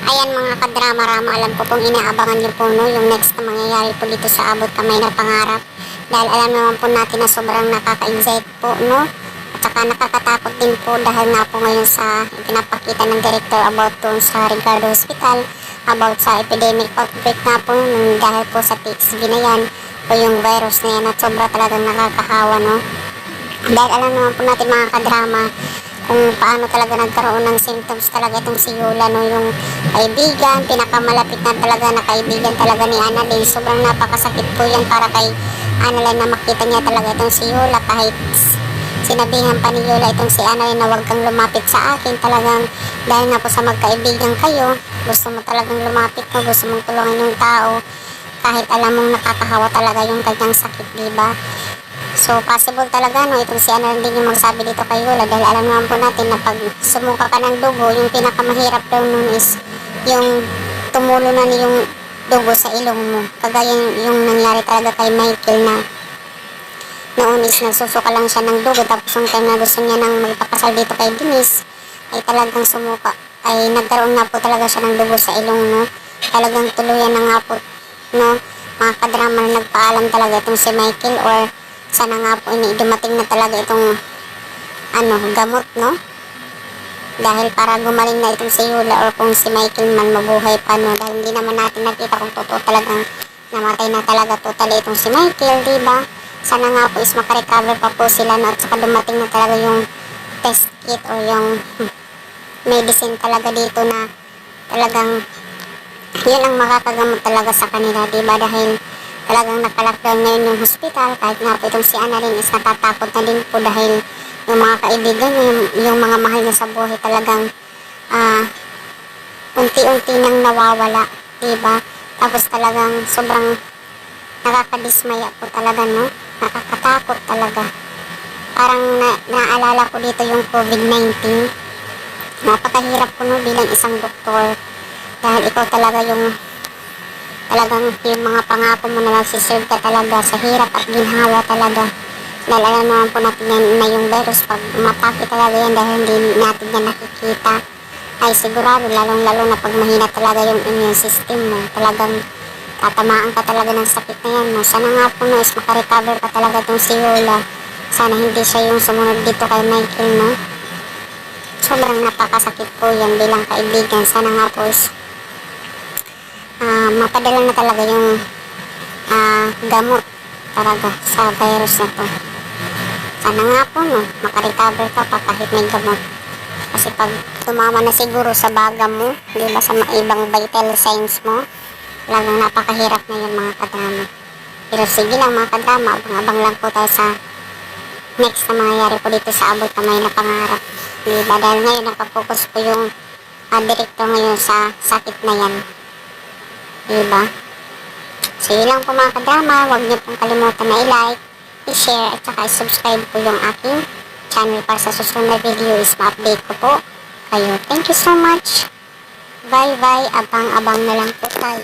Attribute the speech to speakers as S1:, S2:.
S1: Ayan mga kadrama-rama, alam ko pong inaabangan niyo po no, yung next na mangyayari po dito sa Abot Kamay na Pangarap. Dahil alam naman po natin na sobrang nakaka-excite po, no? At saka nakakatakot din po dahil nga po ngayon sa pinapakita ng director about po sa Ricardo Hospital, about sa epidemic outbreak nga po dahil po sa TXV na yan o yung virus na yan at sobra talagang nakakahawa, no? Dahil alam naman po natin mga kadrama, kung paano talaga nagkaroon ng symptoms talaga itong si Yola, no? Yung kaibigan, pinakamalapit na talaga na kaibigan talaga ni Annalyn. Sobrang napakasakit po yan para kay Annalyn na makita niya talaga itong si Yola, kahit sinabihan pa ni Yola itong si Annalyn na huwag kang lumapit sa akin. Talagang dahil nga po sa magkaibigan kayo, gusto mo talagang lumapit mo, gusto mong tulungan yung tao kahit alam mong nakakahawa talaga yung kanyang sakit, diba? So, possible talaga, no, itong si Annalyn din yung magsabi dito kay Yola dahil alam naman po natin na pag sumuka ka ng dugo, yung pinakamahirap daw nun is yung tumulo na yung dugo sa ilong mo. Kagaya yung nangyari talaga kay Michael na noon is nagsusuka lang siya ng dugo tapos yung time na gusto niya nang magpakasal dito kay Denise ay talagang sumuka, ay nagkaroon nga po talaga siya ng dugo sa ilong, no. Talagang tuluyan na nga po, no, mga kadrama na nagpaalam talaga itong si Michael or sana nga po dumating na talaga itong gamot, no? Dahil para gumaling na itong si Yola or kung si Michael man mabuhay pa, no? Dahil hindi naman natin nakita kung totoo talagang namatay na talaga totally itong si Michael, diba? Sana nga po is makarecover pa po sila, no? At saka dumating na talaga yung test kit o yung medicine talaga dito na talagang yun ang makakagamot talaga sa kanila, diba? Dahil talagang naka-lockdown ngayon yung hospital, kahit nga po itong si Annalyn is natatakot na din po dahil yung mga kaibigan yung mga mahal niya sa buhay talagang unti-unti nang nawawala, diba? Tapos talagang sobrang nakakadismaya po talaga, no? Nakakatakot talaga. Parang naalala ko dito yung COVID-19. Napakahirap po, no, bilang isang doktor dahil ikaw talaga yung talagang yung mga pangako mo na nagsiserve ka talaga sa hirap at ginhawa talaga. Dahil alam naman po natin na yung virus pag matake talaga yan dahil hindi natin yan nakikita ay sigurado lalong-lalo na pag mahina talaga yung immune system mo, talagang tatamaan ka talaga ng sakit na yan, no? Sana nga po, no, is makarecover pa talaga itong si Yola. Sana hindi siya yung sumunod dito kay Michael, no? Sobrang napakasakit po yan bilang kaibigan. Sana nga po is mapadala na talaga yung gamot talaga sa virus na to. Sana nga po, no, makarecover ka pa kahit may gamot. Kasi pag tumama na siguro sa baga mo, di ba, sa ibang vital signs mo, talagang napakahirap na yun mga kadrama. Pero sige lang mga kadrama, abang-abang lang po tayo sa next na mangyayari po dito sa Abot Kamay na Pangarap. Di ba, dahil ngayon nakapokus po yung director ngayon sa sakit na yan. Diba? So yun lang po mga kadrama, huwag niyo pong kalimutan na i-like, i-share at saka i-subscribe po yung aking channel para sa susunod na video is ma-update ko po kayo. Thank you so much. Bye bye, abang-abang na lang po tayo.